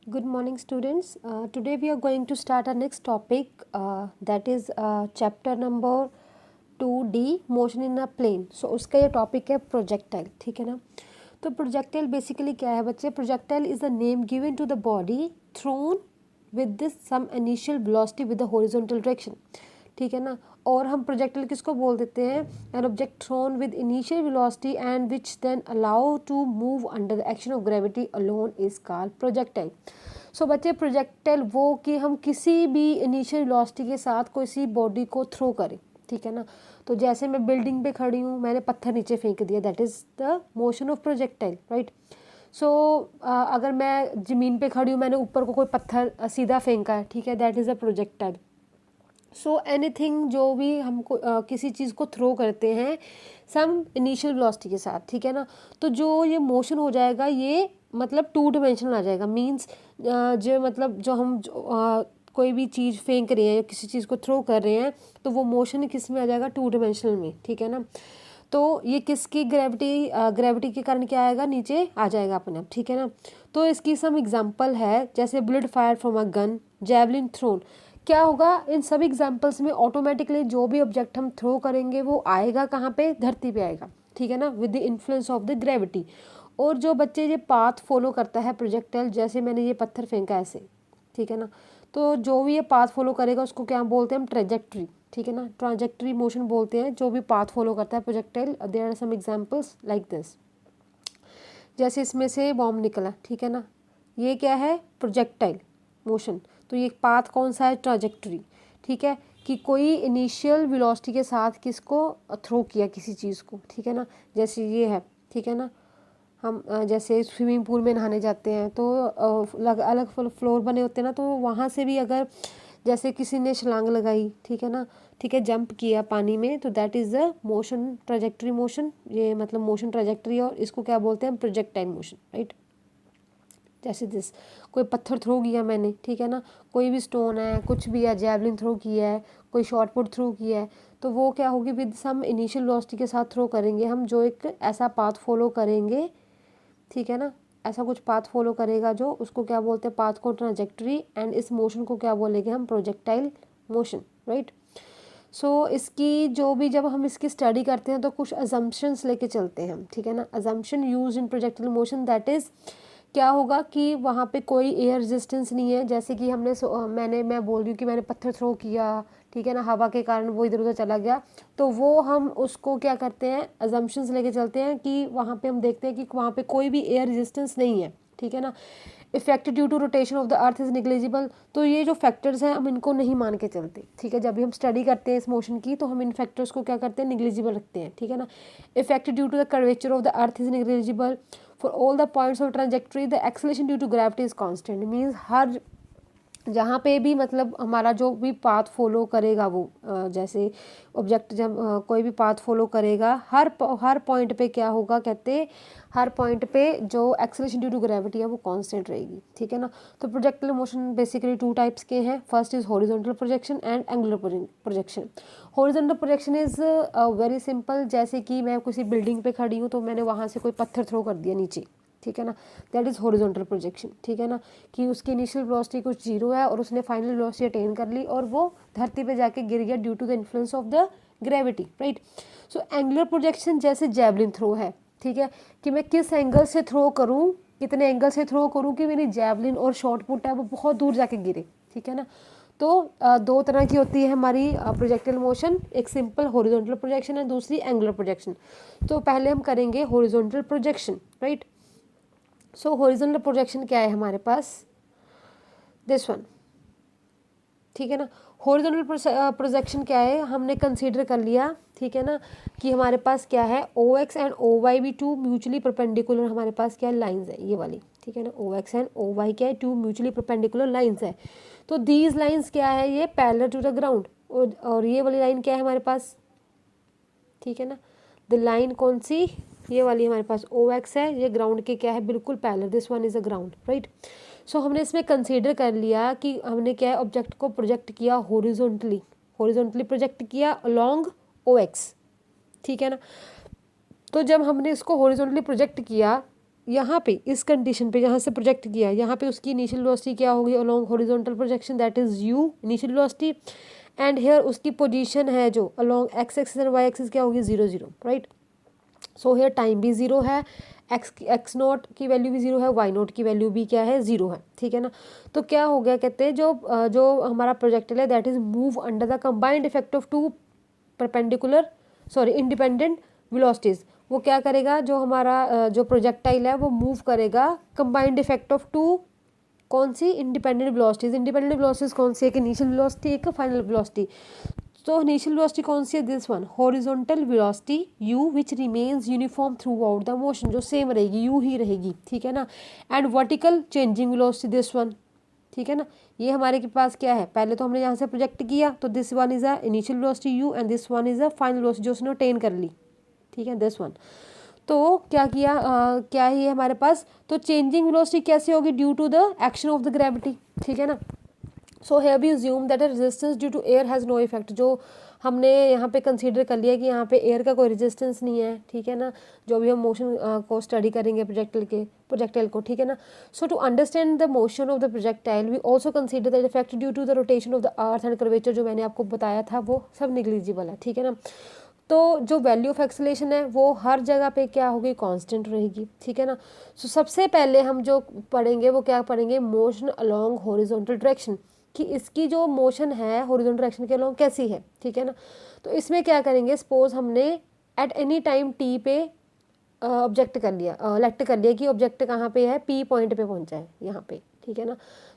Good morning, students. Today we are going to start our next topic, that is chapter number 2D, motion in a plane. So उसका ये topic है projectile, ठीक है ना? तो projectile basically क्या है बच्चे? Projectile is the name given to the body thrown with this some initial velocity with the horizontal direction. ठीक है ना? और हम प्रोजेक्टाइल किसको बोल देते हैं? An object thrown with initial velocity and which then allow to move under the action of gravity alone is called projectile. So बच्चे प्रोजेक्टाइल वो कि हम किसी भी इनिशियल वेलोसिटी के साथ किसी बॉडी को थ्रो करें, ठीक है ना. तो जैसे मैं बिल्डिंग पे खड़ी हूँ, मैंने पत्थर नीचे फेंक दिया, that is the motion of projectile, right. So अगर मैं ज़मीन पे खड़ी हूँ, मैंने ऊपर को कोई पत्थर सीधा फेंका है, ठीक है, that is a projectile. So anything जो भी हमको किसी चीज़ को थ्रो करते हैं सम इनिशियल वेलोसिटी के साथ, ठीक है ना. तो जो ये मोशन हो जाएगा ये मतलब टू डिमेंशनल आ जाएगा. मींस जो मतलब जो हम कोई भी चीज़ फेंक रहे हैं या किसी चीज़ को थ्रो कर रहे हैं तो वो मोशन किस में आ जाएगा? टू डिमेंशनल में, ठीक है ना. तो ये किसकी ग्रेविटी के कारण क्या आएगा? नीचे आ जाएगा अपने आप, ठीक है ना. तो इसकी सम एग्जांपल है जैसे bullet fire from a gun, javelin thrown. क्या होगा इन सभी एग्जांपल्स में? ऑटोमेटिकली जो भी ऑब्जेक्ट हम थ्रो करेंगे वो आएगा कहाँ पे? धरती पे आएगा, ठीक है ना, with the influence of the gravity. और जो बच्चे ये पाथ फॉलो करता है प्रोजेक्टाइल, जैसे मैंने ये पत्थर फेंका ऐसे, ठीक है ना, तो जो भी ये पाथ फॉलो करेगा उसको क्या बोलते हैं हम? ट्रेजेक्ट्री, ठीक है ना. ट्रांजेक्टरी मोशन बोलते हैं जो भी पाथ फॉलो करता है projectile. There are some examples like this. जैसे इसमें से बॉम्ब निकला, ठीक है ना, ये क्या है? Projectile motion. तो ये पाथ कौन सा है? ट्रांजेक्टरी, ठीक है. कि कोई इनिशियल वेलोसिटी के साथ किसको थ्रो किया किसी चीज़ को, ठीक है ना. जैसे ये है, ठीक है ना. हम जैसे स्विमिंग पूल में नहाने जाते हैं तो अलग अलग फ्लोर बने होते हैं ना, तो वहाँ से भी अगर जैसे किसी ने छलांग लगाई, ठीक है ना, ठीक है, जंप किया पानी में, तो that is the motion, trajectory motion. ये मतलब मोशन ट्राजेक्टरी, और इसको क्या बोलते हैं? Projectile motion, right. जैसे दिस, कोई पत्थर थ्रो किया मैंने, ठीक है ना, कोई भी स्टोन है, कुछ भी है, जैवलिन थ्रो किया है, कोई शॉर्ट पुट थ्रो किया है, तो वो क्या होगी? विद सम इनिशियल वेलोसिटी के साथ थ्रो करेंगे हम, जो एक ऐसा पाथ फॉलो करेंगे, ठीक है ना. ऐसा कुछ पाथ फॉलो करेगा जो, उसको क्या बोलते हैं? पाथ को ट्रांजेक्टरी. एंड इस मोशन को क्या बोलेंगे हम? Projectile motion, right. सो इसकी जो भी जब हम इसकी स्टडी करते हैं तो कुछ अजम्पशंस लेके चलते हैं हम, ठीक है ना. Assumption use in projectile motion, that is क्या होगा कि वहाँ पे कोई एयर रेजिस्टेंस नहीं है. जैसे कि मैं बोल रही हूँ कि मैंने पत्थर थ्रो किया, ठीक है ना, हवा के कारण वो इधर उधर चला गया, तो वो हम उसको क्या करते हैं? अजम्पशंस लेके चलते हैं कि वहाँ पे हम देखते हैं कि वहाँ पे कोई भी एयर रेजिस्टेंस नहीं है, ठीक है ना. Effect due to rotation of the earth is negligible. तो ये जो फैक्टर्स हैं हम इनको नहीं मान के चलते, ठीक है. जब भी हम स्टडी करते हैं इस मोशन की तो हम इन फैक्टर्स को क्या करते हैं? निग्लिजिबल रखते हैं, ठीक है ना. Effect due to the curvature of the earth is negligible. For all the points of trajectory the acceleration due to gravity is constant. Means हर जहाँ पे भी मतलब हमारा जो भी पाथ फॉलो करेगा वो जैसे ऑब्जेक्ट जब कोई भी पाथ फॉलो करेगा, हर पॉइंट पे क्या होगा? कहते हैं हर पॉइंट पे जो एक्सेलरेशन ड्यू टू ग्रेविटी है वो कांस्टेंट रहेगी, ठीक है ना. तो projectile motion basically two types के हैं. First is horizontal projection and angular projection. Horizontal projection is very simple. जैसे कि मैं किसी बिल्डिंग पे खड़ी हूँ तो मैंने वहाँ से कोई पत्थर थ्रो कर दिया नीचे, ठीक है ना, दैट इज़ हॉरिजॉन्टल प्रोजेक्शन, ठीक है ना. कि उसकी इनिशियल वेलोसिटी कुछ जीरो है और उसने फाइनल वेलोसिटी अटेन कर ली और वो धरती पे जाके गिर गया due to the influence of the gravity, right. So angular projection जैसे जैवलिन थ्रो है, ठीक है, कि मैं किस एंगल से थ्रो करूँ, कितने एंगल से थ्रो करूँ कि मेरी जैवलिन और शॉर्ट पुट है वो बहुत दूर जाके गिरे, ठीक है ना. तो दो तरह की होती है हमारी प्रोजेक्टाइल मोशन, एक सिंपल हॉरिजॉन्टल प्रोजेक्शन है, दूसरी एंगुलर प्रोजेक्शन. तो पहले हम करेंगे हॉरिजॉन्टल प्रोजेक्शन, राइट. सो हॉरिजॉन्टल प्रोजेक्शन क्या है हमारे पास? दिस वन, ठीक है ना. हॉरिजॉन्टल प्रोजेक्शन क्या है? हमने कंसीडर कर लिया, ठीक है ना, कि हमारे पास क्या है? ओ एक्स एंड ओ वाई भी टू म्यूचुअली परपेंडिकुलर हमारे पास क्या लाइंस है? ये वाली, ठीक है ना. ओ एक्स एंड ओ वाई क्या है? टू म्यूचुअली परपेंडिकुलर लाइंस है. तो दीज लाइंस क्या है? ये पैरेलल टू द ग्राउंड. और ये वाली लाइन क्या है हमारे पास? ठीक है ना. द लाइन कौन सी? ये वाली हमारे पास ओ एक्स है, ये ग्राउंड के क्या है? बिल्कुल parallel. This one is a ground, right. So हमने इसमें कंसीडर कर लिया कि हमने क्या है? ऑब्जेक्ट को प्रोजेक्ट किया हॉरिजॉन्टली प्रोजेक्ट किया अलोंग ओ एक्स, ठीक है ना. तो जब हमने इसको हॉरिजॉन्टली प्रोजेक्ट किया यहाँ पे इस कंडीशन पे जहाँ से प्रोजेक्ट किया है यहाँ पे उसकी इनिशियल वेलोसिटी क्या होगी along horizontal projection, that is u initial velocity, and here उसकी पोजीशन है जो along x axis and y axis क्या होगी 0 0, राइट। सो हेयर टाइम भी 0 है, एक्स नोट की वैल्यू भी 0 है, वाई नोट की वैल्यू भी क्या है 0 है, ठीक है ना। तो क्या हो गया, कहते हैं जो हमारा प्रोजेक्टाइल है that is move under the combined effect of two perpendicular independent velocities. वो क्या करेगा, जो हमारा जो प्रोजेक्टाइल है वो मूव करेगा कंबाइंड इफेक्ट ऑफ टू कौन सी इंडिपेंडेंट वेलोसिटीज। इंडिपेंडेंट वेलोसिटीज कौन सी, एक इनिशियल वेलोसिटी एक फाइनल वेलोसिटी। तो इनिशियल वेलोसिटी कौन सी है, this one horizontal velocity u which remains uniform through out the motion, जो सेम रहेगी u ही रहेगी, ठीक है ना। And vertical changing velocity this one, ठीक है ना। ये हमारे के पास क्या है, पहले तो हमने यहाँ से प्रोजेक्ट किया तो this one is a initial velocity u and this one is a final velocity जो उसने अटेन कर ली, ठीक है, दिस वन। तो क्या किया, क्या ही है हमारे पास, तो चेंजिंग वेलोसिटी कैसे होगी, due to the action of the gravity, ठीक है ना। So have we assume that a resistance due to air has no effect, जो हमने यहाँ पे कंसीडर कर लिया कि यहाँ पे एयर का कोई रेजिस्टेंस नहीं है, ठीक है ना। जो भी हम मोशन को स्टडी करेंगे प्रोजेक्टाइल को, ठीक है ना। So to understand the motion of the projectile we also consider the effect due to the rotation of the earth and curvature, जो मैंने आपको बताया था वो सब निग्लिजिबल है, ठीक है ना। तो जो वैल्यू ऑफ एक्सेलेरेशन है वो हर जगह पे क्या होगी, कांस्टेंट रहेगी, ठीक है ना। सो सबसे पहले हम जो पढ़ेंगे वो क्या पढ़ेंगे, मोशन अलोंग हॉरिजॉन्टल डायरेक्शन, कि इसकी जो मोशन है हॉरिजॉन्टल डायरेक्शन के अलोंग कैसी है, ठीक है ना। तो इसमें क्या करेंगे, सपोज हमने एट एनी टाइम टी पे ऑब्जेक्ट कर लिया, लेक्ट कर लिया कि ऑब्जेक्ट कहाँ पे है, पी पॉइंट पे पहुँचा है यहाँ पे, ठीक है ना।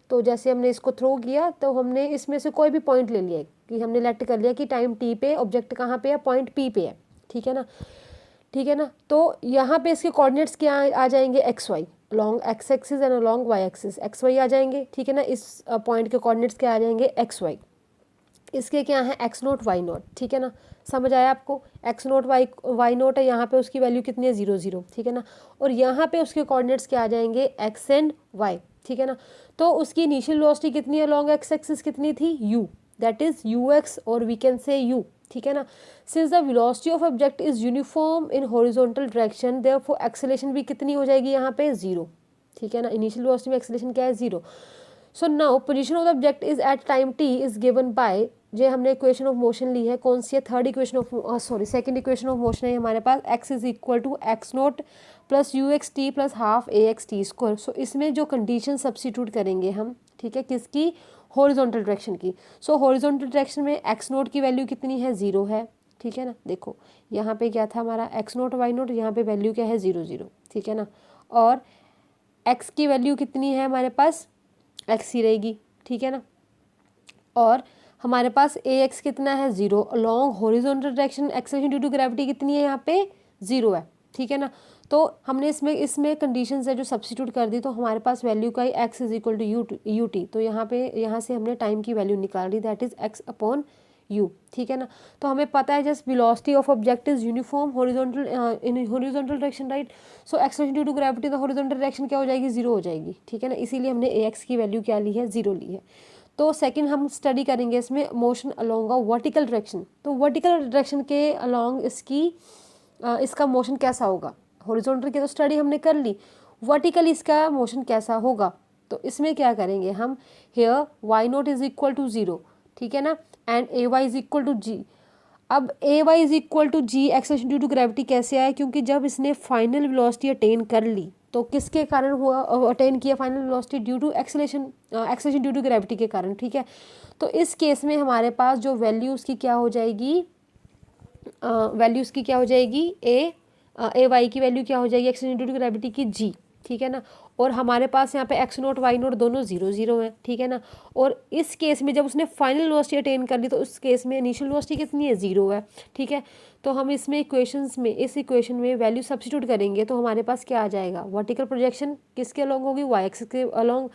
तो जैसे हमने इसको थ्रो किया तो हमने इसमें से कोई भी पॉइंट ले लिया कि हमने लेक्ट कर लिया कि टाइम टी पे ऑब्जेक्ट कहाँ पे है, पॉइंट पी पे है, ठीक है ना, ठीक है ना। तो यहाँ पे इसके कोऑर्डिनेट्स क्या आ जाएंगे, X Y long X axis and long Y axis, X Y आ जाएंगे, ठीक है ना। इस पॉइंट के कोऑर्डिनेट्स क्या आ जाएंगे, एक्स वाई। इसके क्या है, एक्स नोट वाई नोट, ठीक है ना। समझ आया आपको, एक्स नोट वाई नोट है, यहाँ पे उसकी वैल्यू कितनी है 0 0, ठीक है ना। और यहाँ पे उसके कोऑर्डिनेट्स क्या आ जाएंगे, एक्स एंड वाई, ठीक है ना। तो उसकी इनिशियल वेलोसिटी कितनी है लॉन्ग एक्स एक्सिस कितनी थी, u, that is you x, और वी कैन से u, ठीक है ना। Since the velocity of object is uniform in horizontal direction therefore acceleration भी कितनी हो जाएगी यहाँ पे 0, ठीक है ना। इनिशियल वेलोसिटी में एक्सेलरेशन क्या है 0। So now position of the object is at time t is given by, जो हमने इक्वेशन ऑफ मोशन ली है कौन सी है, third equation of second equation of motion है हमारे पास, x is equal to x naught plus U X T plus half A X T square. So इसमें जो कंडीशन सब्सिट्यूट करेंगे हम, ठीक है, किसकी, हॉरिजॉन्टल डायरेक्शन की। सो हॉरिजॉन्टल डायरेक्शन में एक्स नोट की वैल्यू कितनी है 0 है, ठीक है ना। देखो यहाँ पे क्या था हमारा एक्स नोट वाई नोट, यहाँ पे वैल्यू क्या है 0 0, ठीक है ना। और एक्स की वैल्यू कितनी है हमारे पास, एक्स ही रहेगी, ठीक है ना। और हमारे पास ए एक्स कितना है 0, along horizontal direction acceleration due to gravity कितनी है यहाँ पे 0 है, ठीक है ना। तो हमने इसमें कंडीशंस है जो सब्स्टिट्यूट कर दी, तो हमारे पास वैल्यू का ही X is equal to you T. तो यहाँ से हमने टाइम की वैल्यू निकाल दी, that is X upon U, ठीक है ना। तो हमें पता है just velocity of object is uniform horizontal in horizontal direction, right. So acceleration due to gravity तो हॉरिजॉन्टल डायरेक्शन क्या हो जाएगी 0 हो जाएगी, ठीक है ना। इसीलिए हमने ए एक्स की वैल्यू क्या ली है 0 ली है। तो सेकंड हम स्टडी करेंगे इसमें motion along a vertical direction. तो वर्टिकल डायरेक्शन के अलोंग इसका मोशन कैसा होगा, हॉरिजॉन्टल की तो स्टडी हमने कर ली, वर्टिकल इसका मोशन कैसा होगा। तो इसमें क्या करेंगे हम, here Y naught is equal to 0, ठीक है ना, and A Y is equal to G. अब A Y is equal to G acceleration due to gravity कैसे आया, क्योंकि जब इसने फाइनल वेलोसिटी अटेन कर ली तो किसके कारण हुआ अटेन किया final velocity, due to acceleration due to gravity के कारण, ठीक है। तो इस केस में हमारे पास जो वैल्यू उसकी क्या हो जाएगी, वैल्यू उसकी क्या हो जाएगी, ए वाई की वैल्यू क्या हो जाएगी एक्सेलरेशन ड्यू टू ग्रेविटी की जी, ठीक है ना। और हमारे पास यहाँ पे एक्स नोट वाई नोट दोनों 0 0 है, ठीक है ना। और इस केस में जब उसने फाइनल वेलोसिटी अटेन कर ली तो उस केस में इनिशियल वेलोसिटी कितनी है 0 है, ठीक है। तो हम इसमें इस इक्वेशन में वैल्यू सब्स्टिट्यूट करेंगे तो हमारे पास क्या आ जाएगा, वर्टिकल प्रोजेक्शन किसके अलोंग होगी, वाई एक्सिस के अलोंग।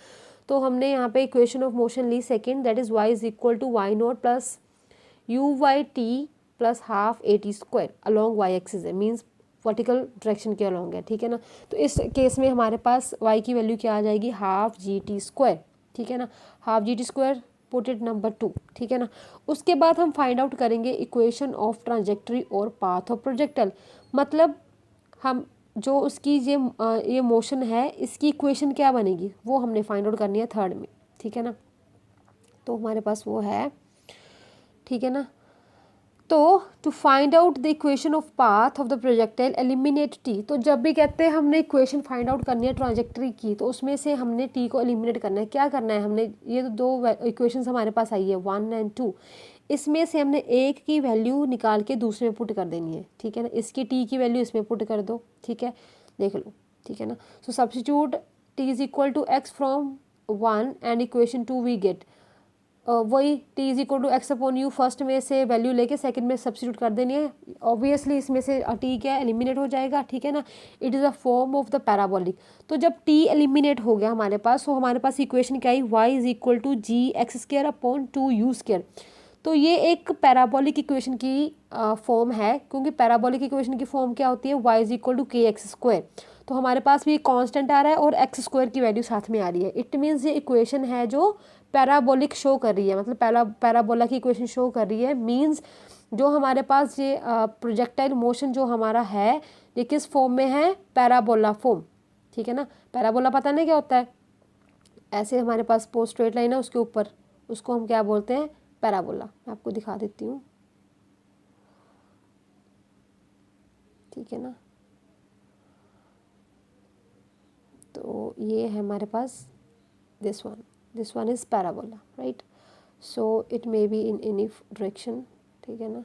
तो हमने यहाँ पे इक्वेशन ऑफ मोशन ली second, that is y is equal to y naught plus u y t plus half a t square along y axis है, मीन्स वर्टिकल डायरेक्शन के along है, ठीक है ना। तो इस केस में हमारे पास y की वैल्यू क्या आ जाएगी, हाफ जी टी स्क्वायर, ठीक है ना, half G T square put it number 2, ठीक है ना। उसके बाद हम फाइंड आउट करेंगे इक्वेशन ऑफ ट्रांजेक्टरी और पाथ ऑफ प्रोजेक्टाइल। मतलब हम जो उसकी ये मोशन है, इसकी इक्वेशन क्या बनेगी वो हमने फाइंड आउट करनी है थर्ड में, ठीक है ना। तो हमारे पास वो है, ठीक है ना। तो to find out the equation of path of the projectile eliminate t. तो जब भी कहते हैं हमने इक्वेशन फाइंड आउट करनी है ट्रांजेक्टरी की, तो उसमें से हमने टी को एलिमिनेट करना है। क्या करना है हमने, ये तो दो इक्वेशंस हमारे पास आई है 1 एंड 2, इसमें से हमने एक की वैल्यू निकाल के दूसरे में पुट कर देनी है, ठीक है ना। इसकी टी की वैल्यू इसमें पुट कर दो, ठीक है, देख लो, ठीक है ना। So substitute T is equal to X from 1 and equation 2 we get वही T is equal to X upon U, first में से वैल्यू लेके सेकंड में सब्स्टिट्यूट कर देनी है। ऑब्वियसली इसमें से टी क्या एलिमिनेट हो जाएगा, ठीक है ना। It is a form of the parabolic. तो जब टी एलिमिनेट हो गया हमारे पास, तो हमारे पास इक्वेशन क्या आई, Y is equal to G X square upon 2u²। तो ये एक पैराबोलिक इक्वेशन की फॉर्म है, क्योंकि पैराबोलिक इक्वेशन की फॉर्म क्या होती है, वाई इज इक्वल टू के एक्स स्क्वायर। तो हमारे पास भी कांस्टेंट आ रहा है और एक्स स्क्वायर की वैल्यू साथ में आ रही है। इट मीन्स ये इक्वेशन है जो पैराबोलिक शो कर रही है, मतलब पैराबोला की इक्वेशन शो कर रही है। मीन्स जो हमारे पास ये प्रोजेक्टाइल मोशन जो हमारा है, ये किस फॉर्म में है, पैराबोला फॉर्म, ठीक है ना। पैराबोला पता नहीं क्या होता है, ऐसे हमारे पास पोस्ट स्ट्रेट लाइन है उसके ऊपर, उसको हम क्या बोलते हैं, पैराबोला। मैं आपको दिखा देती हूँ, ठीक है ना। तो ये है हमारे पास this one is parabola, right. So it may be in any direction, ठीक है ना।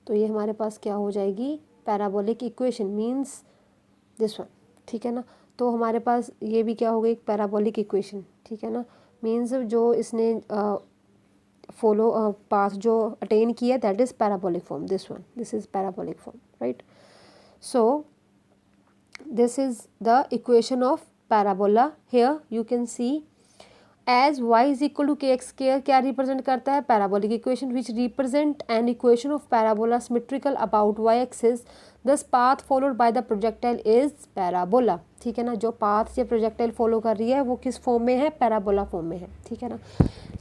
तो ये हमारे पास क्या हो जाएगी, parabolic equation means this one, ठीक है ना। तो हमारे पास ये भी क्या हो गई, पैराबोलिक इक्वेशन, ठीक है ना। मीन्स जो इसने फॉलो पाथ जो अटेन किया, that is parabolic form, this is parabolic form, right. So this is the equation of parabola. Here you can see as y is equal to kx square क्या represent करता है, parabolic equation which represent an equation of parabola symmetrical about y axis, thus path followed by the projectile is parabola, ठीक है ना। जो path ये projectile follow कर रही है वो किस फॉर्म में है, पैराबोला फॉर्म में है, ठीक है ना।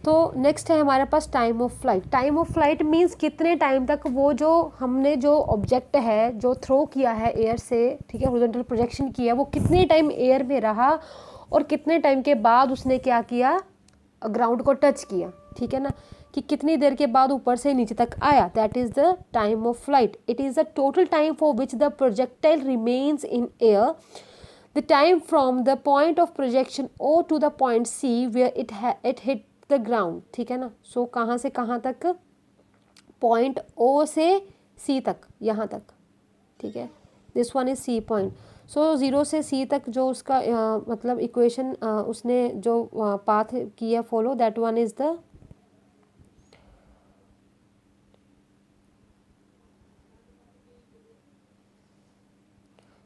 तो नेक्स्ट है हमारे पास time of flight. Time of flight means कितने टाइम तक वो जो हमने जो ऑब्जेक्ट है जो थ्रो किया है एयर से, ठीक है, हॉरिजॉन्टल प्रोजेक्शन किया, वो कितने टाइम एयर में रहा और कितने टाइम के बाद उसने क्या किया, ग्राउंड को टच किया, ठीक है ना, कि कितनी देर के बाद ऊपर से नीचे तक आया, that is the time of flight. It is the total time for which the projectile remains in air, the time from the point of projection O to the point C where it hit the ground, ठीक है ना। सो कहाँ से कहाँ तक, point O से C तक, यहाँ तक, ठीक है, this one is C point. So 0 से C तक जो उसका मतलब इक्वेशन उसने जो पाथ किया follow, that one is the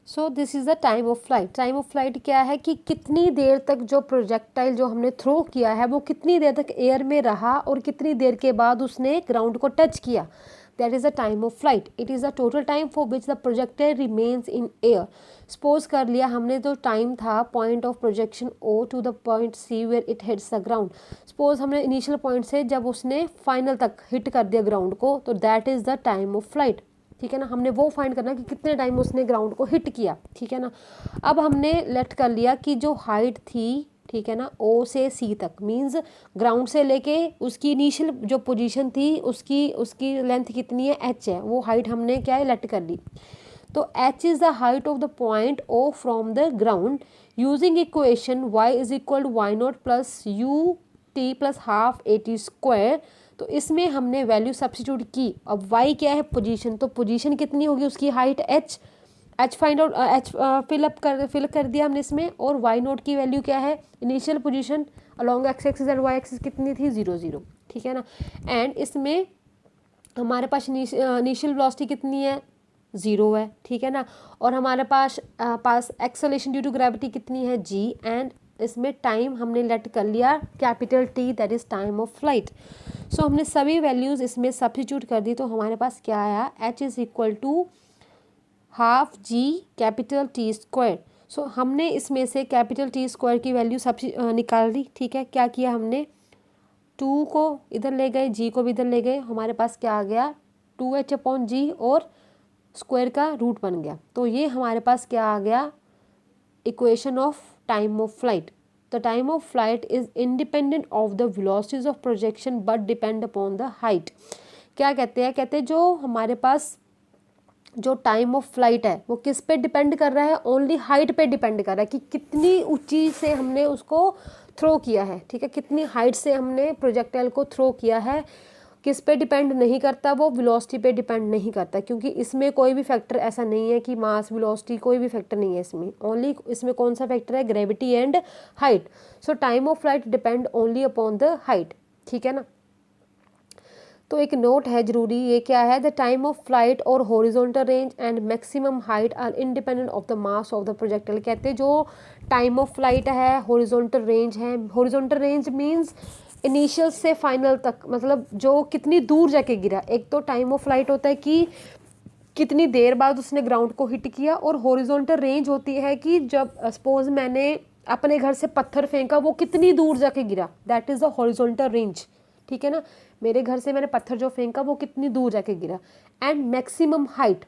so this is the time of flight. Time of flight क्या है कि कितनी देर तक जो प्रोजेक्टाइल जो हमने थ्रो किया है वो कितनी देर तक एयर में रहा और कितनी देर के बाद उसने ग्राउंड को टच किया, that is the time of flight. It is the total time for which the projectile remains in air. Suppose कर लिया हमने जो टाइम था point of projection O to the point C where it hits the ground, suppose हमने initial point से जब उसने final तक हिट कर दिया ग्राउंड को, तो that is the time of flight, ठीक है ना। हमने वो फाइंड करना कि कितने टाइम उसने ग्राउंड को हिट किया, ठीक है ना। अब हमने लेट कर लिया कि जो हाइट थी, ठीक है ना, O से C तक, मींस ग्राउंड से लेके उसकी इनिशियल जो पोजीशन थी उसकी लेंथ कितनी है, h है, वो हाइट हमने क्या है, लेट कर ली। तो h is the height of the point O from the ground using equation y is equal to y0 plus u t plus half AT²। तो इसमें हमने वैल्यू सब्स्टिट्यूट की। अब y क्या है, पोजीशन, तो पोजीशन कितनी होगी उसकी, हाइट h फाइंड आउट, फिल कर दिया हमने इसमें। और y0 की वैल्यू क्या है, initial position along x axis and y axis कितनी थी, 0 0, ठीक है ना। एंड इसमें हमारे पास इनिशियल वेलोसिटी कितनी है, 0 है, ठीक है ना। और हमारे पास एक्सेलरेशन ड्यू टू ग्रेविटी कितनी है, g। एंड इसमें टाइम हमने लेट कर लिया capital T, that is time of flight. So हमने सभी वैल्यूज़ इसमें सब्स्टिट्यूट कर दी, तो हमारे पास क्या आया, h is equal to half G capital T²। So हमने इसमें से कैपिटल T² की वैल्यू निकाल दी, ठीक है। क्या किया हमने, 2 को इधर ले गए, G को भी इधर ले गए, हमारे पास क्या आ गया, 2h/G और स्क्वायर का रूट बन गया। तो ये हमारे पास क्या आ गया, equation of time of flight. The time of flight is independent of the velocities of projection but depend upon the height. क्या कहते हैं, कहते हैं जो हमारे पास जो टाइम ऑफ फ्लाइट है वो किस पे डिपेंड कर रहा है, ओनली हाइट पे डिपेंड कर रहा है कि कितनी ऊंची से हमने उसको थ्रो किया है, ठीक है, कितनी हाइट से हमने प्रोजेक्टाइल को थ्रो किया है। किस पे डिपेंड नहीं करता, वो वेलोसिटी पे डिपेंड नहीं करता, क्योंकि इसमें कोई भी फैक्टर ऐसा नहीं है कि मास वेलोसिटी, कोई भी फैक्टर नहीं है इसमें, ओनली इसमें कौन सा फैक्टर है, gravity and height. So time of flight depend only upon the height, ठीक है ना। तो एक नोट है जरूरी, ये क्या है, द टाइम ऑफ फ्लाइट और horizontal range and maximum height are independent of the mass of the projectile. कहते हैं जो टाइम ऑफ फ्लाइट है, हॉरिजॉन्टल रेंज है, हॉरिजॉन्टल रेंज मींस इनिशियल से फाइनल तक, मतलब जो कितनी दूर जाके गिरा। एक तो टाइम ऑफ फ्लाइट होता है कि कितनी देर बाद उसने ग्राउंड को हिट किया, और हॉरिजॉन्टल रेंज होती है कि जब सपोज मैंने अपने घर से पत्थर फेंका, वो कितनी दूर जाके गिरा, that is the horizontal range, ठीक है ना। मेरे घर से मैंने पत्थर जो फेंका वो कितनी दूर जाके गिरा। एंड मैक्सिमम हाइट,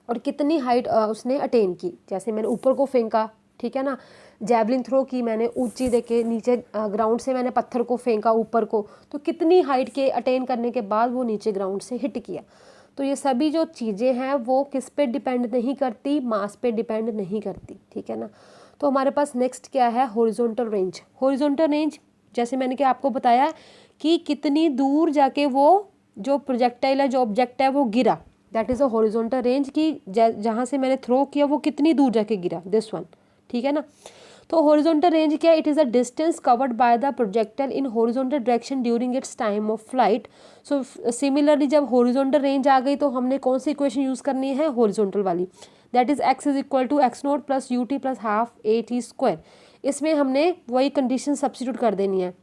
और कितनी हाइट उसने अटेन की, जैसे मैंने ऊपर को फेंका, ठीक है ना, जैवलिन थ्रो की मैंने ऊंची देके, नीचे ग्राउंड से मैंने पत्थर को फेंका ऊपर को, तो कितनी हाइट के अटेन करने के बाद वो नीचे ग्राउंड से हिट किया। तो ये सभी जो चीज़ें हैं वो किस पे डिपेंड नहीं करती, मास पे डिपेंड नहीं करती, ठीक है ना। तो हमारे पास नेक्स्ट क्या है, हॉरिजॉन्टल रेंज। हॉरिजॉन्टल रेंज जैसे मैंने क्या आपको बताया कि कितनी दूर जाके वो जो प्रोजेक्टाइल है, जो ऑब्जेक्ट है वो गिरा, that is a horizontal range की जहाँ से मैंने थ्रो किया वो कितनी दूर जाके गिरा, दिस वन, ठीक है ना। तो हॉरिजॉन्टल रेंज क्या है, it is a distance covered by the projectile in horizontal direction during its time of flight. So similarly जब हॉरिजॉन्टल रेंज आ गई तो हमने कौन सी इक्वेशन यूज़ करनी है, हॉरिजॉन्टल वाली, that is x is equal to x naught plus u t plus half a t square. इसमें हमने वही कंडीशन सब्स्टिट्यूट कर देनी है।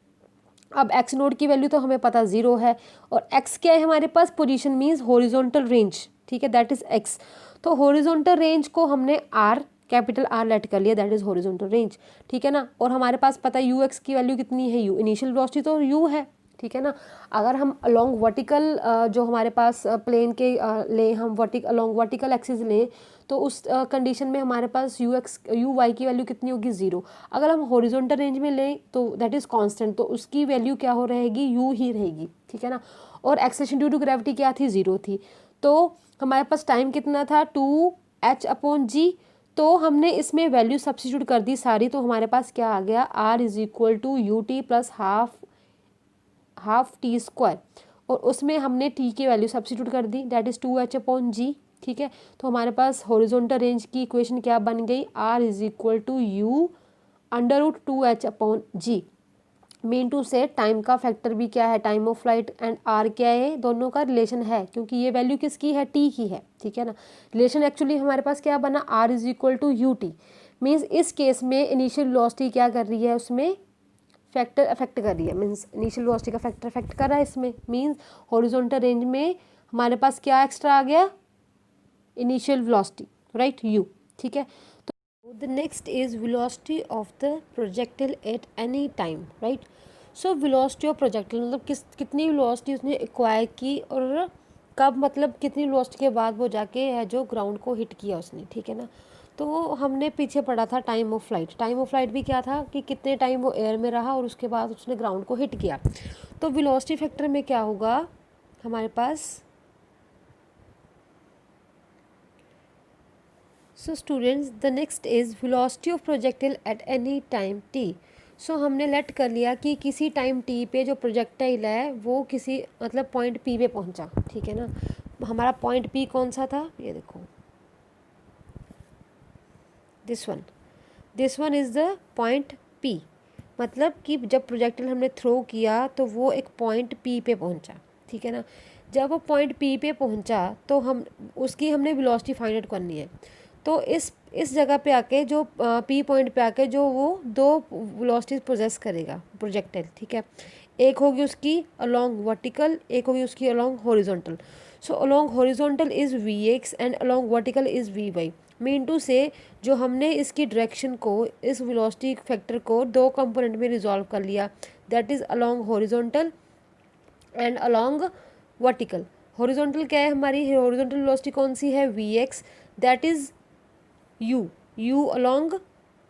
अब एक्स नोट की वैल्यू तो हमें पता 0 है, और एक्स क्या है हमारे पास, पोजीशन मीन्स हॉरिजॉन्टल रेंज, ठीक है, दैट इज एक्स। तो हॉरिजॉन्टल रेंज को हमने आर, कैपिटल आर लेट कर लिया, दैट इज हॉरिजॉन्टल रेंज, ठीक है ना। और हमारे पास पता है यू एक्स की वैल्यू कितनी है, यू इनिशियल वेलोसिटी तो यू है, ठीक है ना। अगर हम अलोंग वर्टिकल जो हमारे पास प्लेन के लें, हम अलोंग वर्टिकल एक्सिस लें, तो उस कंडीशन में हमारे पास यू वाई की वैल्यू कितनी होगी, 0। अगर हम हॉरिजॉन्टल रेंज में लें तो दैट इज़ कांस्टेंट, तो उसकी वैल्यू क्या हो रहेगी, यू ही रहेगी, ठीक है ना। और एक्सेलेरेशन ड्यू टू ग्रेविटी क्या थी, 0 थी। तो हमारे पास टाइम कितना था, 2h/g। तो हमने इसमें वैल्यू सब्स्टिट्यूट कर दी सारी, तो हमारे पास क्या आ गया, r is equal to you t plus half t square, और उसमें हमने t की वैल्यू सब्स्टिट्यूट कर दी, दैट इज़ 2h/g, ठीक है। तो हमारे पास हॉरिजॉन्टल रेंज की इक्वेशन क्या बन गई, r is equal to u √2h/g। Mean two से टाइम का फैक्टर भी क्या है, time of flight and r क्या है, दोनों का रिलेशन है, क्योंकि ये वैल्यू किसकी है, टी की है, ठीक है ना। रिलेशन एक्चुअली हमारे पास क्या बना, r is equal to you t. Means इस केस में इनिशियल वेलोसिटी क्या कर रही है, उसमें फैक्टर अफेक्ट कर रही है, मीन्स इनिशियल वेलोसिटी का फैक्टर अफेक्ट कर रहा है इसमें। मीन्स हॉरिजॉन्टल रेंज में हमारे पास क्या एक्स्ट्रा आ गया, इनिशियल वेलोसिटी, राइट, यू, ठीक है। तो the next is velocity of the projectile at any time, right. So velocity of projectile मतलब कितनी वेलोसिटी उसने एक्वायर की, और कब, मतलब कितनी वेलोसिटी के बाद वो जाके है जो ग्राउंड को हिट किया उसने, ठीक है ना। तो हमने पीछे पढ़ा था time of flight. Time of flight भी क्या था कि कितने टाइम वो एयर में रहा और उसके बाद उसने ग्राउंड को हिट किया। तो वेलोसिटी फैक्टर में क्या होगा हमारे पास, so students the next is velocity of projectile at any time t। So हमने लेट कर लिया कि किसी टाइम t पे जो प्रोजेक्टाइल है वो किसी मतलब पॉइंट p पे पहुंचा, ठीक है ना। हमारा पॉइंट p कौन सा था, ये देखो, this one is the point p। मतलब कि जब प्रोजेक्टाइल हमने थ्रो किया तो वो एक पॉइंट p पे पहुंचा, ठीक है ना। जब वो पॉइंट p पे पहुंचा तो हम उसकी हमने वेलोसिटी फाइंड आउट करनी है। तो इस जगह पे आके जो पी पॉइंट पे आके जो वो दो वेलोसिटीज पोजेस करेगा प्रोजेक्टाइल, ठीक है। एक होगी उसकी अलोंग वर्टिकल, एक होगी उसकी along horizontal. So along horizontal is Vx and along vertical is Vy। Mean two से जो हमने इसकी डायरेक्शन को, इस वेलोसिटी फैक्टर को दो कंपोनेंट में रिजॉल्व कर लिया, that is along horizontal and along vertical. Horizontal क्या है हमारी, हॉरिजॉन्टल वेलोसिटी कौन सी है, we X, that is U along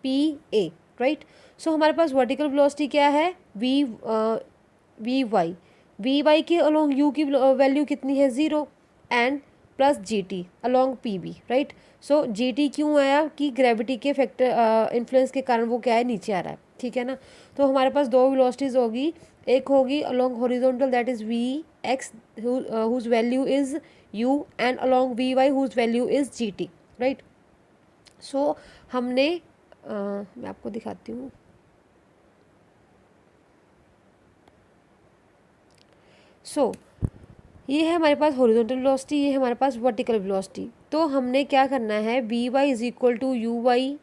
P A, right. So हमारे पास वर्टिकल वेलोसिटी क्या है, वी वाई की अलोंग यू की वैल्यू कितनी है, 0 and plus G T along P B, right. So G T क्यों आया कि ग्रेविटी के फैक्टर इन्फ्लुएंस के कारण वो क्या है, नीचे आ रहा है, ठीक है ना। तो हमारे पास दो वेलोसिटीज होगी, एक होगी along horizontal that is we X whose value is U and along V Y whose value is G T, right. So हमने मैं आपको दिखाती हूँ। सो ये है हमारे पास हॉरिजॉन्टल वेलोसिटी, ये है हमारे पास वर्टिकल वेलोसिटी। तो हमने क्या करना है, we Y is equal to U Y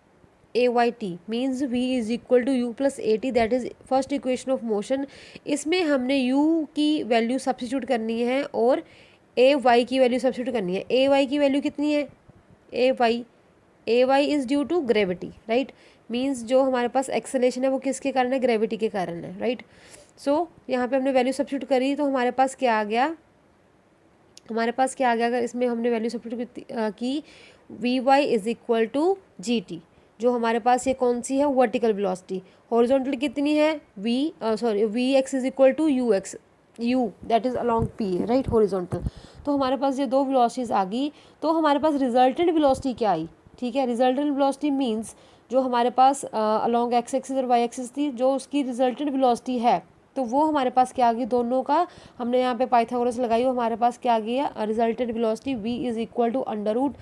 A Y T means V is equal to U plus A T, that is first equation of motion. इसमें हमने यू की वैल्यू सब्स्टिट्यूट करनी है और ए वाई की वैल्यू सब्स्टिट्यूट करनी है। A Y की वैल्यू कितनी है, A Y is due to gravity, right. Means जो हमारे पास एक्सेलेरेशन है वो किसके कारण है, ग्रेविटी के कारण है, राइट। सो यहाँ पे हमने वैल्यू सब्स्टिट्यूट करी तो हमारे पास क्या आ गया, अगर इसमें हमने वैल्यू सब्स्टिट्यूट की, v Y is equal to g t, जो हमारे पास ये कौन सी है, वर्टिकल वेलोसिटी। हॉरिजॉन्टल कितनी है, we x is equal to u that is along p, right, horizontal. तो हमारे पास ये दो वेलोसिटीज आ गई। तो हमारे पास रिजल्टेंट वेलोसिटी क्या आई, ठीक है। रिजल्टेंट वेलोसिटी मीन्स जो हमारे पास अलोंग एक्स एक्सिस और वाई एक्सिस थी, जो उसकी रिजल्टेंट वेलोसिटी है, तो वो हमारे पास क्या आ गई, दोनों का हमने यहाँ पे पाइथागोरस लगाई, वो हमारे पास क्या आ गया, resultant velocity v is equal to under root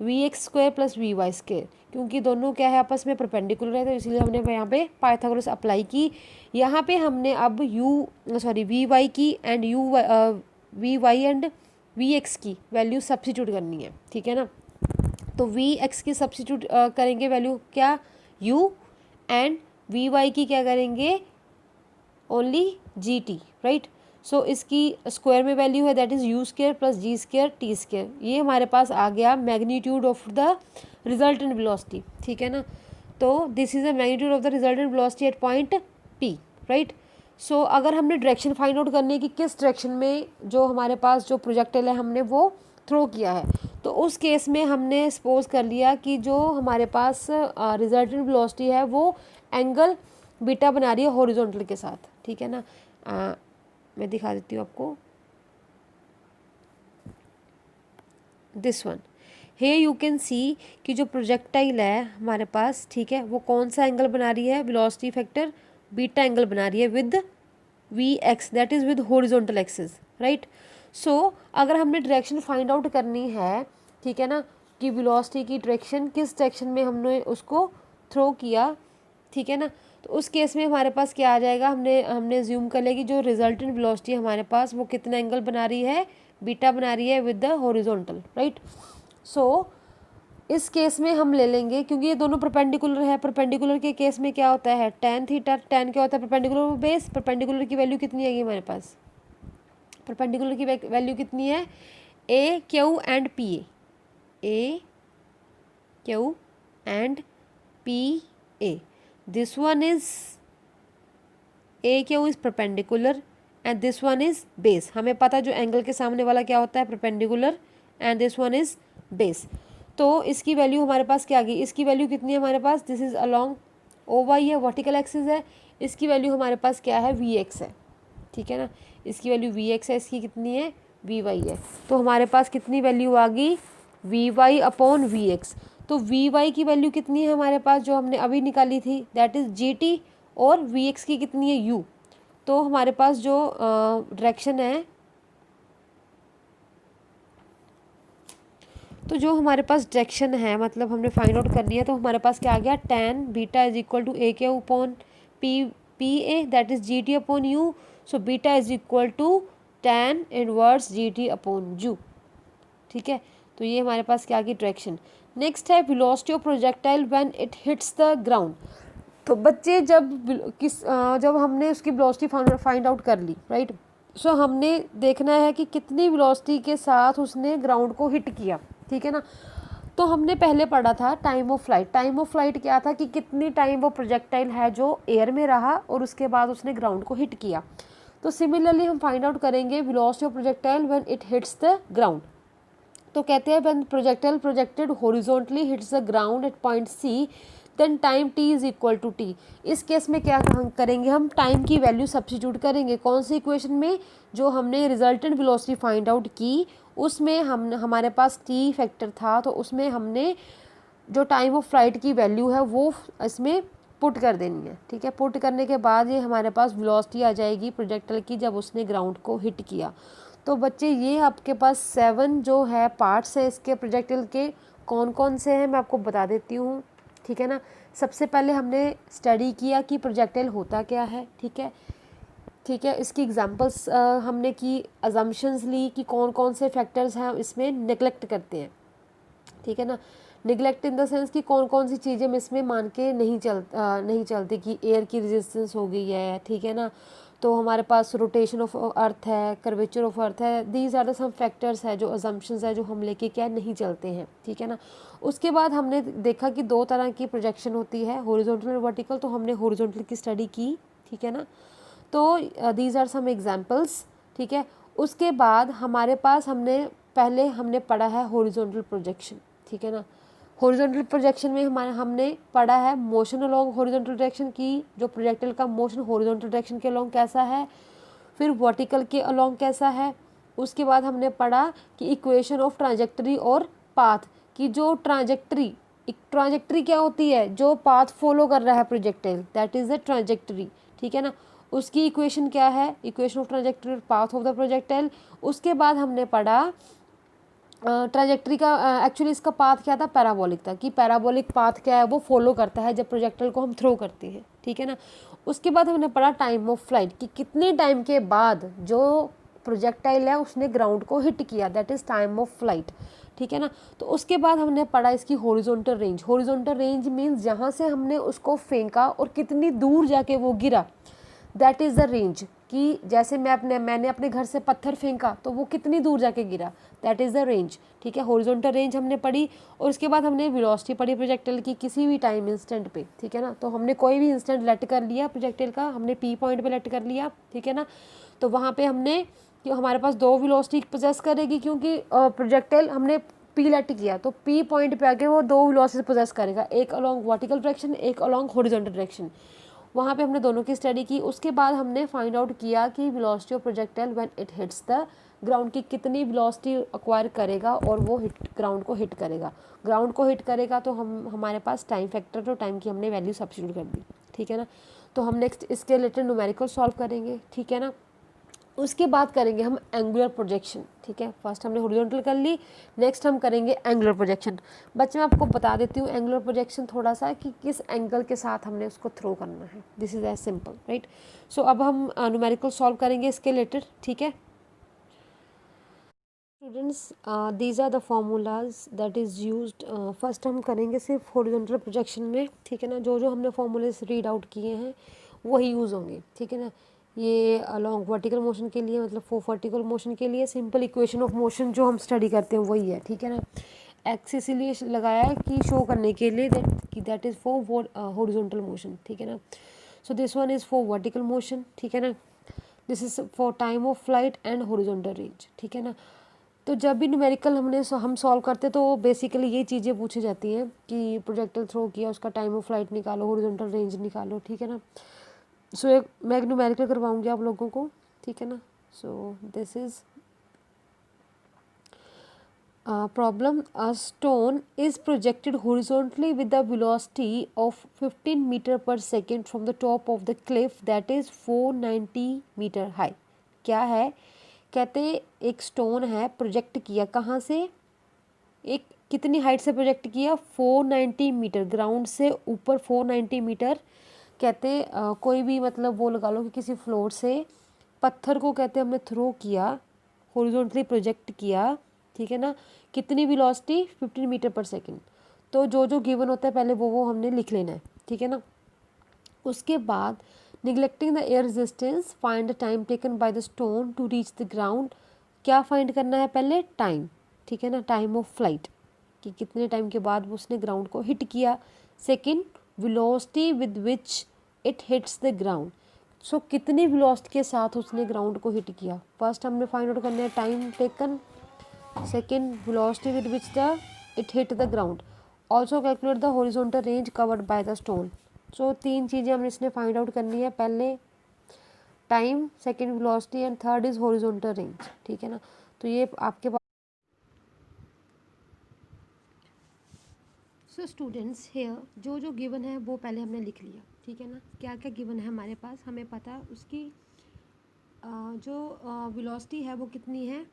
v x square plus v y square, क्योंकि दोनों क्या है आपस में परपेंडिकुलर है, तो इसलिए हमने यहाँ पे पाइथागोरस अप्लाई की। यहाँ पे हमने अब वी वाई की and v y and v x की वैल्यू सब्स्टिट्यूट करनी है, ठीक है ना। तो वी एक्स की सब्स्टिट्यूट करेंगे वैल्यू क्या, यू, एंड वी वाई की क्या करेंगे, only g T, right. So इसकी स्क्वायर में वैल्यू है that is u square plus g square t square. ये हमारे पास आ गया magnitude of the resultant velocity, ठीक है ना। तो this is the magnitude of the resultant velocity at point P, right. So अगर हमने डायरेक्शन फाइंड आउट करनी है कि किस डायरेक्शन में जो हमारे पास जो प्रोजेक्टाइल है हमने वो थ्रो किया है, तो उस केस में हमने सपोज कर लिया कि जो हमारे पास रिजल्टेंट वेलोसिटी है वो एंगल बीटा बना रही है हॉरिजॉन्टल के साथ, ठीक है ना। मैं दिखा देती हूँ आपको, this one hey you can see कि जो प्रोजेक्टाइल है हमारे पास, ठीक है, वो कौन सा एंगल बना रही है, वेलोसिटी फैक्टर बीटा एंगल बना रही है with V X that is with horizontal axis, right. So अगर हमने डायरेक्शन फाइंड आउट करनी है, ठीक है ना, कि वेलोसिटी की डायरेक्शन किस डायरेक्शन में हमने उसको थ्रो किया, ठीक है ना, तो उस केस में हमारे पास क्या आ जाएगा, हमने ज्यूम कर लिया कि जो रिजल्टेंट वेलोसिटी हमारे पास वो कितना एंगल बना रही है, बीटा बना रही है विद द हॉरिजॉन्टल, राइट। सो इस केस में हम ले लेंगे, क्योंकि ये दोनों परपेंडिकुलर है, परपेंडिकुलर के केस में क्या होता है, tan थीटा, tan क्या होता है, परपेंडिकुलर बेस। परपेंडिकुलर की वैल्यू कितनी आएगी हमारे पास, परपेंडिकुलर की वैल्यू कितनी है, A Q and P A Q and P A. This one is AQ is perpendicular and this one is base। हमें पता है जो एंगल के सामने वाला क्या होता है, perpendicular, and this one is base। तो इसकी वैल्यू हमारे पास क्या आ गई, इसकी वैल्यू कितनी है हमारे पास, this is along O Y है, वर्टिकल एक्सिस है, इसकी वैल्यू हमारे पास क्या है, वी एक्स है, ठीक है ना। इसकी वैल्यू वी एक्स है, इसकी कितनी है, वी वाई है। तो हमारे पास कितनी वैल्यू आ गई, v y upon v x. तो वी वाई की वैल्यू कितनी है हमारे पास, जो हमने अभी निकाली थी, दैट इज़ जी टी, और वी एक्स की कितनी है, यू। तो हमारे पास जो डायरेक्शन है, तो जो हमारे पास डायरेक्शन है मतलब हमने फाइंड आउट करनी है, तो हमारे पास क्या आ गया, tan beta is equal to A K upon P A that is G T upon U. So beta is equal to tan inverse G T upon U, ठीक है। तो ये हमारे पास क्या आ गई, डायरेक्शन। नेक्स्ट है velocity of projectile when it hits the ground. तो बच्चे जब हमने उसकी वेलोसिटी फाइंड आउट कर ली, राइट। सो हमने देखना है कि कितनी वेलोसिटी के साथ उसने ग्राउंड को हिट किया, ठीक है ना। तो हमने पहले पढ़ा था time of flight. Time of flight क्या था कि कितनी टाइम वो प्रोजेक्टाइल है जो एयर में रहा और उसके बाद उसने ग्राउंड को हिट किया। तो सिमिलरली हम फाइंड आउट करेंगे velocity of projectile when it hits the ground. तो कहते हैं when projectile projected horizontally hits the ground at point c then time t is equal to t. इस केस में क्या करेंगे, हम टाइम की वैल्यू सब्स्टिट्यूट करेंगे कौन सी इक्वेशन में, जो हमने रिजल्टेंट वेलोसिटी फाइंड आउट की उसमें हमारे पास टी फैक्टर था, तो उसमें हमने जो टाइम ऑफ फ्लाइट की वैल्यू है वो इसमें पुट कर देनी है। ठीक है, पुट करने के बाद ये हमारे पास वेलोसिटी आ जाएगी प्रोजेक्टाइल की जब उसने ग्राउंड को हिट किया। तो बच्चे ये आपके पास 7 जो है पार्ट्स है इसके प्रोजेक्टाइल के, कौन कौन से हैं मैं आपको बता देती हूँ। ठीक है ना, सबसे पहले हमने स्टडी किया कि प्रोजेक्टाइल होता क्या है। ठीक है, इसकी एग्जांपल्स हमने की, अजम्पशंस ली कि कौन कौन से फैक्टर्स हैं इसमें नेग्लेक्ट करते हैं। ठीक है ना, निगलेक्ट इन द सेंस कि कौन कौन सी चीज़ें हम इसमें मान के नहीं चलते कि एयर की रेजिस्टेंस हो गई है। ठीक है ना, तो हमारे पास रोटेशन ऑफ अर्थ है, कर्वेचर ऑफ अर्थ है, these are the some factors है जो अजम्पशंस है जो हम लेके क्या नहीं चलते हैं। ठीक है ना, उसके बाद हमने देखा कि 2 तरह की प्रोजेक्शन होती है, हॉरिजॉन्टल और वर्टिकल, तो हमने हॉरिजॉन्टल की स्टडी की। ठीक है ना, तो दीज आर सम एग्जाम्पल्स। ठीक है, उसके बाद हमारे पास हमने पढ़ा है हॉरिजॉन्टल प्रोजेक्शन। ठीक है ना, हॉरिजॉन्टल प्रोजेक्शन में हमने पढ़ा है मोशन अलोंग हॉरिजॉन्टल डायरेक्शन की, जो प्रोजेक्टाइल का मोशन हॉरिजॉन्टल डायरेक्शन के अलोंग कैसा है, फिर वर्टिकल के अलोंग कैसा है। उसके बाद हमने पढ़ा कि इक्वेशन ऑफ ट्रांजेक्टरी और पाथ की, जो ट्रांजेक्टरी क्या होती है, जो पाथ फॉलो कर रहा है projectile, that is the trajectory. ठीक है ना, उसकी इक्वेशन क्या है, इक्वेशन ऑफ ट्रांजेक्टरी और पाथ ऑफ द प्रोजेक्टाइल। उसके बाद हमने पढ़ा ट्राजेक्टरी का, एक्चुअली इसका पाथ क्या था, पैराबोलिक था, कि पैराबोलिक पाथ क्या है वो फॉलो करता है जब प्रोजेक्टाइल को हम थ्रो करते हैं। ठीक है ना, उसके बाद हमने पढ़ा टाइम ऑफ फ्लाइट, कि कितने टाइम के बाद जो प्रोजेक्टाइल है उसने ग्राउंड को हिट किया, that is time of flight. ठीक है ना, तो उसके बाद हमने पढ़ा इसकी horizontal range. Horizontal range means जहाँ से हमने उसको फेंका और कितनी दूर जाके वो गिरा, दैट इज़ द रेंज। कि जैसे मैंने अपने घर से पत्थर फेंका तो वो कितनी दूर जाके गिरा, दैट इज़ द रेंज। ठीक है, हॉरिजॉन्टल रेंज हमने पढ़ी, और उसके बाद हमने वेलोसिटी पढ़ी प्रोजेक्टाइल की किसी भी टाइम इंस्टेंट पे। ठीक है ना, तो हमने कोई भी इंस्टेंट लेट कर लिया प्रोजेक्टाइल का, हमने पी पॉइंट पे लेट कर लिया। ठीक है ना, तो वहाँ पे हमने कि हमारे पास 2 वेलोसिटी पोजेस करेगी, क्योंकि प्रोजेक्टाइल हमने पी लेट किया तो पी पॉइंट पे आके वो 2 वेलोसिटी पोजेस करेगा, एक अलॉन्ग वर्टिकल डायरेक्शन, एक अलॉन्ग हॉरिजॉन्टल डायरेक्शन। वहाँ पे हमने दोनों की स्टडी की। उसके बाद हमने फाइंड आउट किया कि velocity of projectile when it hits the ground की कितनी वेलोसिटी अक्वायर करेगा और वो ग्राउंड को हिट करेगा। तो हमारे पास टाइम फैक्टर और टाइम की हमने वैल्यू सब्स्टिट्यूट कर दी। ठीक है ना, तो हम नेक्स्ट इसके रिलेटेड न्यूमेरिकल सॉल्व करेंगे। ठीक है ना, उसके बाद करेंगे हम एंगुलर प्रोजेक्शन। ठीक है, फर्स्ट हमने हॉरिजॉन्टल कर ली, नेक्स्ट हम करेंगे एंगुलर प्रोजेक्शन। बच्चे मैं आपको बता देती हूँ एंगुलर प्रोजेक्शन थोड़ा सा कि किस एंगल के साथ हमने उसको थ्रो करना है, this is as simple, right. So अब हम न्यूमेरिकल सॉल्व करेंगे इसके रिलेटेड। ठीक है students, these are the formulas that is used. First हम करेंगे सिर्फ हॉरिजॉन्टल प्रोजेक्शन में। ठीक है ना, जो जो हमने फार्मूलेस रीड आउट किए हैं वही यूज़ होंगे। ठीक है ना, ये अलॉन्ग वर्टिकल मोशन के लिए, मतलब फॉर वर्टिकल मोशन के लिए सिंपल इक्वेशन ऑफ मोशन जो हम स्टडी करते हैं वही है। ठीक है ना, एक्स इसीलिए लगाया है कि शो करने के लिए that is for horizontal motion. ठीक है ना, so this one is for vertical motion. ठीक है ना, this is for time of flight and horizontal range. ठीक है ना, तो जब भी न्यूमेरिकल हम सॉल्व करते तो बेसिकली ये चीज़ें पूछी जाती हैं कि प्रोजेक्टाइल थ्रो किया उसका टाइम ऑफ फ्लाइट निकालो, हॉरिजॉन्टल रेंज निकालो। ठीक है ना, सो मैं एक न्यूमेरिकल करवाऊंगी आप लोगों को। ठीक है ना, so this is problem, a stone is projected horizontally with the velocity of 15 metre पर second from the top of the cliff that is 490 metre high. क्या है, कहते एक स्टोन है प्रोजेक्ट किया, कहाँ से, एक कितनी हाइट से प्रोजेक्ट किया, 490 मीटर, ग्राउंड से ऊपर 490 मीटर। कहते कोई भी मतलब वो लगा लो कि किसी फ्लोर से पत्थर को कहते हमने थ्रो किया, हॉरिजॉन्टली प्रोजेक्ट किया। ठीक है ना, कितनी वेलोसिटी, 15 मीटर पर सेकेंड। तो जो जो गिवन होता है पहले वो हमने लिख लेना है। ठीक है ना, उसके बाद neglecting the air resistance find the time taken by the stone to reach the ground. क्या फाइंड करना है पहले, टाइम। ठीक है ना, टाइम ऑफ फ्लाइट कि कितने टाइम के बाद वो उसने ग्राउंड को हिट किया। Second, velocity with which it hits the ground, so कितनी वेलोसिटी के साथ उसने ग्राउंड को हिट किया। फर्स्ट हमने फाइंड आउट करना है time taken, second velocity with which the it hit the ground, also calculate the horizontal range covered by the stone. So तीन चीज़ें हमने इसने फाइंड आउट करनी है, पहले time, second velocity and third is horizontal range, ठीक है ना। तो ये आपके पास सो स्टूडेंट्स हेयर जो जो गिवन है वो पहले हमने लिख लिया, ठीक है ना। क्या क्या गिवन है हमारे पास, हमें पता है उसकी जो वेलोसिटी है वो कितनी है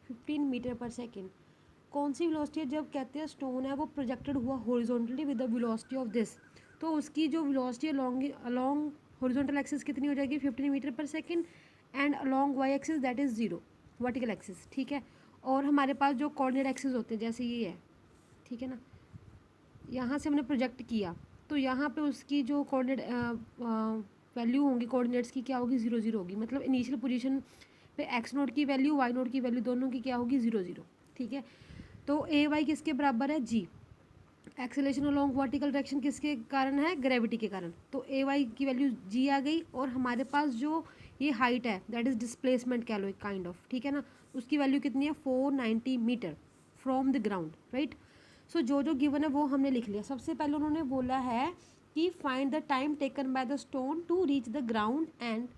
15 मीटर पर सेकेंड। कौन सी वेलोसिटी है, जब कहते हैं स्टोन है वो प्रोजेक्टेड हुआ horizontally with the velocity of this, तो उसकी जो वेलोसिटी अलोंग हॉरिजॉन्टल एक्सिस कितनी हो जाएगी 15 मीटर पर second, and along y axis that is 0 vertical axis, ठीक है। और हमारे पास जो कोऑर्डिनेट एक्सिस होते हैं जैसे ये है, ठीक है ना, यहाँ से हमने प्रोजेक्ट किया तो यहाँ पे उसकी जो कोऑर्डिनेट वैल्यू होंगी कोऑर्डिनेट्स की क्या होगी 0 0 होगी, मतलब इनिशियल पोजीशन पे एक्स नोट की वैल्यू वाई नोट की वैल्यू दोनों की क्या होगी 0 0, ठीक है। तो ए वाई किसके बराबर है जी, एक्सेलेरेशन अलोंग वर्टिकल डायरेक्शन किसके कारण है ग्रेविटी के कारण, तो ए वाई की वैल्यू जी आ गई। और हमारे पास जो ये हाइट है दैट इज़ डिस्प्लेसमेंट कह लो एक काइंड ऑफ, ठीक है ना, उसकी वैल्यू कितनी है 490 metre from the ground, right. So जो जो गिवन है वो हमने लिख लिया। सबसे पहले उन्होंने बोला है कि find the time taken by the stone to reach the ground and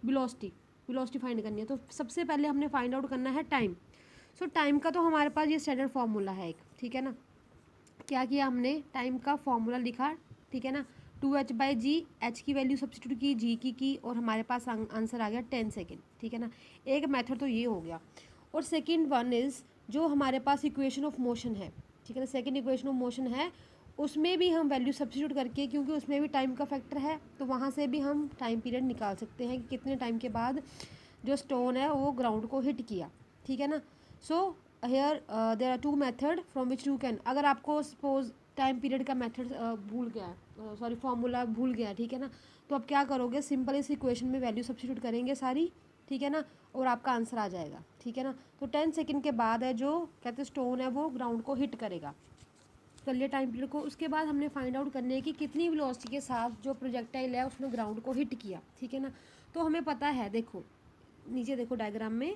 velocity, velocity find करनी है। तो सबसे पहले हमने फाइंड आउट करना है टाइम। सो टाइम का तो हमारे पास ये स्टैंडर्ड फार्मूला है एक, ठीक है ना। क्या किया हमने, टाइम का फॉर्मूला लिखा, ठीक है ना, 2h/g, एच की वैल्यू सब्सटीट्यूट की, जी की और हमारे पास आंसर आ गया 10 सेकेंड, ठीक है ना। एक मेथड तो ये हो गया। और सेकेंड वन इज़ जो हमारे पास इक्वेशन ऑफ मोशन है, ठीक है ना, सेकेंड इक्वेशन ऑफ मोशन है, उसमें भी हम वैल्यू सब्सटीट्यूट करके, क्योंकि उसमें भी टाइम का फैक्टर है, तो वहाँ से भी हम टाइम पीरियड निकाल सकते हैं कि कितने टाइम के बाद जो स्टोन है वो ग्राउंड को हिट किया, ठीक है ना। So here there are two method from which you can, अगर आपको सपोज टाइम पीरियड का मेथड भूल गया है, सॉरी फॉर्मूला भूल गया है, ठीक है ना, तो आप क्या करोगे, सिंपल इस इक्वेशन में वैल्यू सब्सटीट्यूट करेंगे सारी, ठीक है ना, और आपका आंसर आ जाएगा, ठीक है ना। तो 10 सेकेंड के बाद है जो कहते हैं स्टोन है वो ग्राउंड को हिट करेगा, कर लिया टाइम पीरियड को। उसके बाद हमने फाइंड आउट करने की कितनी वेलोसिटी के साथ जो प्रोजेक्टाइल है उसने ग्राउंड को हिट किया, ठीक है ना। तो हमें पता है, देखो नीचे देखो डायग्राम में,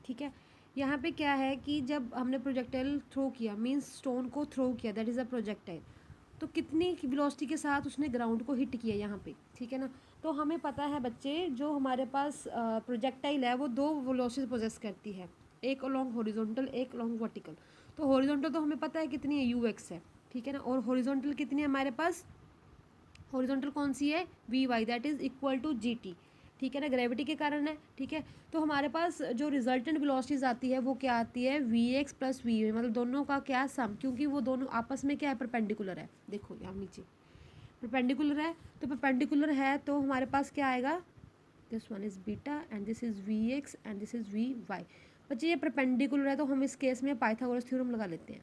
ठीक है, यहाँ पे क्या है कि जब हमने प्रोजेक्टाइल थ्रो किया मीन्स स्टोन को थ्रो किया दैट इज़ अ प्रोजेक्टाइल, तो कितनी वेलोसिटी के साथ उसने ग्राउंड को हिट किया यहाँ पे, ठीक है ना। तो हमें पता है बच्चे जो हमारे पास प्रोजेक्टाइल है वो दो वेलोसिटी पोजेस करती है, एक अलोंग हॉरिजॉन्टल एक अलोंग वर्टिकल। तो हॉरिजॉन्टल तो हमें पता है कितनी है यू एक्स है, ठीक है ना, और हॉरिजॉन्टल कितनी है हमारे पास, हॉरिजॉन्टल कौन सी है we y that is equal to g t, ठीक है ना, ग्रेविटी के कारण है, ठीक है। तो हमारे पास जो रिजल्टेंट वेलोसिटीज आती है वो क्या आती है we x plus v y, मतलब दोनों का क्या सम, क्योंकि वो दोनों आपस में क्या है परपेंडिकुलर है, देखो यहाँ नीचे परपेंडिकुलर है, तो परपेंडिकुलर है तो हमारे पास क्या आएगा, this one is beta and this is we x and this is v y. बच्चे ये परपेंडिकुलर है तो हम इस केस में पाइथागोरस थ्योरम लगा लेते हैं,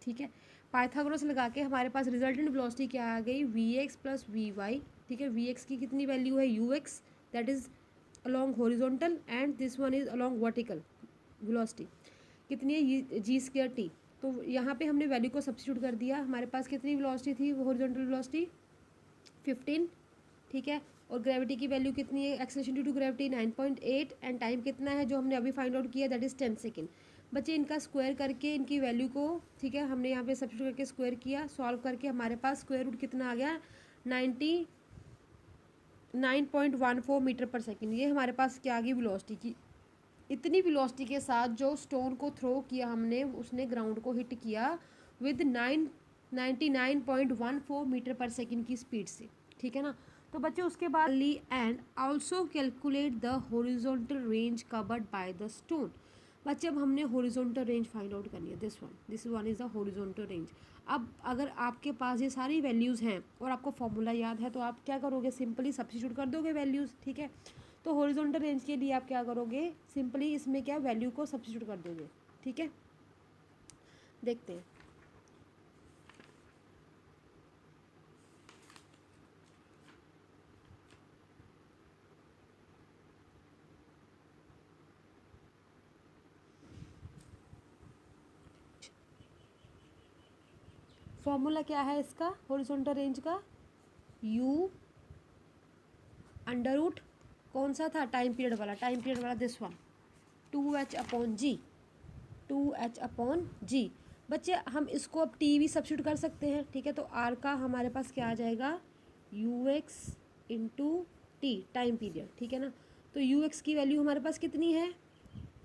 ठीक है। पाइथागोरस लगा के हमारे पास रिजल्टेंट वेलोसिटी क्या आ गई v x plus v y, ठीक है। वी एक्स की कितनी वैल्यू है u x that is along horizontal and this one is along vertical, velocity कितनी है जी स्क्वायर टी। तो यहाँ पे हमने वैल्यू को सब्स्टिट्यूट कर दिया, हमारे पास कितनी वेलोसिटी थी हॉरिजॉन्टल वेलोसिटी 15, ठीक है। और ग्रेविटी की वैल्यू कितनी है acceleration due to gravity 9.8 and time कितना है जो हमने अभी फाइंड आउट किया दैट इज़ 10 सेकेंड। बच्चे इनका स्क्वायर करके इनकी वैल्यू को, ठीक है, हमने यहाँ पे सब्स्टिट्यूट करके स्क्वायर किया, सॉल्व करके हमारे पास स्क्वायर रूट कितना आ गया 99.14 मीटर पर सेकेंड। ये हमारे पास क्या आ गई वेलोसिटी की, इतनी वेलोसिटी के साथ जो स्टोन को थ्रो किया हमने उसने ग्राउंड को हिट किया विद 99.14 मीटर पर सेकेंड की स्पीड से, ठीक है ना। तो बच्चे उसके बाद ली and also calculate the horizontal range covered by the stone. बच्चे अब हमने हॉरिजॉन्टल रेंज फाइंड आउट करनी है, this one is the horizontal range. अब अगर आपके पास ये सारी वैल्यूज़ हैं और आपको फॉर्मूला याद है तो आप क्या करोगे सिंपली सब्स्टिट्यूट कर दोगे वैल्यूज़, ठीक है। तो हॉरिजॉन्टल रेंज के लिए आप क्या करोगे सिंपली इसमें क्या वैल्यू को सब्स्टिट्यूट कर दोगे, ठीक है। देखते हैं, फॉर्मूला क्या है इसका हॉरिजॉन्टल रेंज का, यू अंडर रूट कौन सा था, टाइम पीरियड वाला, दिस वन, 2h/g, 2h/g। बच्चे हम इसको अब टी भी सब्सिट्यूट कर सकते हैं, ठीक है। तो आर का हमारे पास क्या आ जाएगा, ux into T, time period, ठीक है ना। तो ux की वैल्यू हमारे पास कितनी है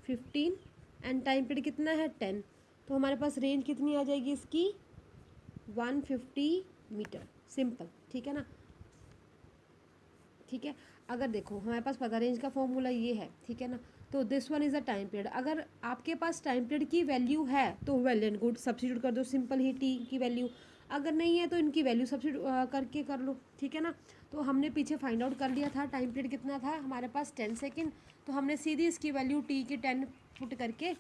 15 एंड टाइम पीरियड कितना है 10, तो हमारे पास रेंज कितनी आ जाएगी इसकी 150 मीटर, सिंपल, ठीक है ना। ठीक है, अगर देखो हमारे पास पता रेंज का फॉर्मूला ये है, ठीक है ना। तो this one is a time period, अगर आपके पास टाइम पीरियड की वैल्यू है तो वेल एंड गुड, सब्सिट्यूट कर दो सिंपल ही टी की वैल्यू, अगर नहीं है तो इनकी वैल्यू सब्सिट्यूट करके कर लो, ठीक है ना। तो हमने पीछे फाइंड आउट कर लिया था टाइम पीरियड कितना था हमारे पास 10 सेकेंड, तो हमने सीधी इसकी वैल्यू टी की 10 पुट करके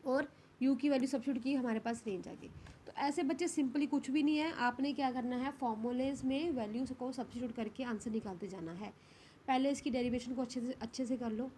और u की वैल्यू सब्सिट्यूट की, हमारे पास रेंज आ गई। तो ऐसे बच्चे सिंपली कुछ भी नहीं है, आपने क्या करना है फॉर्मूलेज में वैल्यूज को सब्सिट्यूट करके आंसर निकालते जाना है। पहले इसकी डेरिवेशन को अच्छे से कर लो।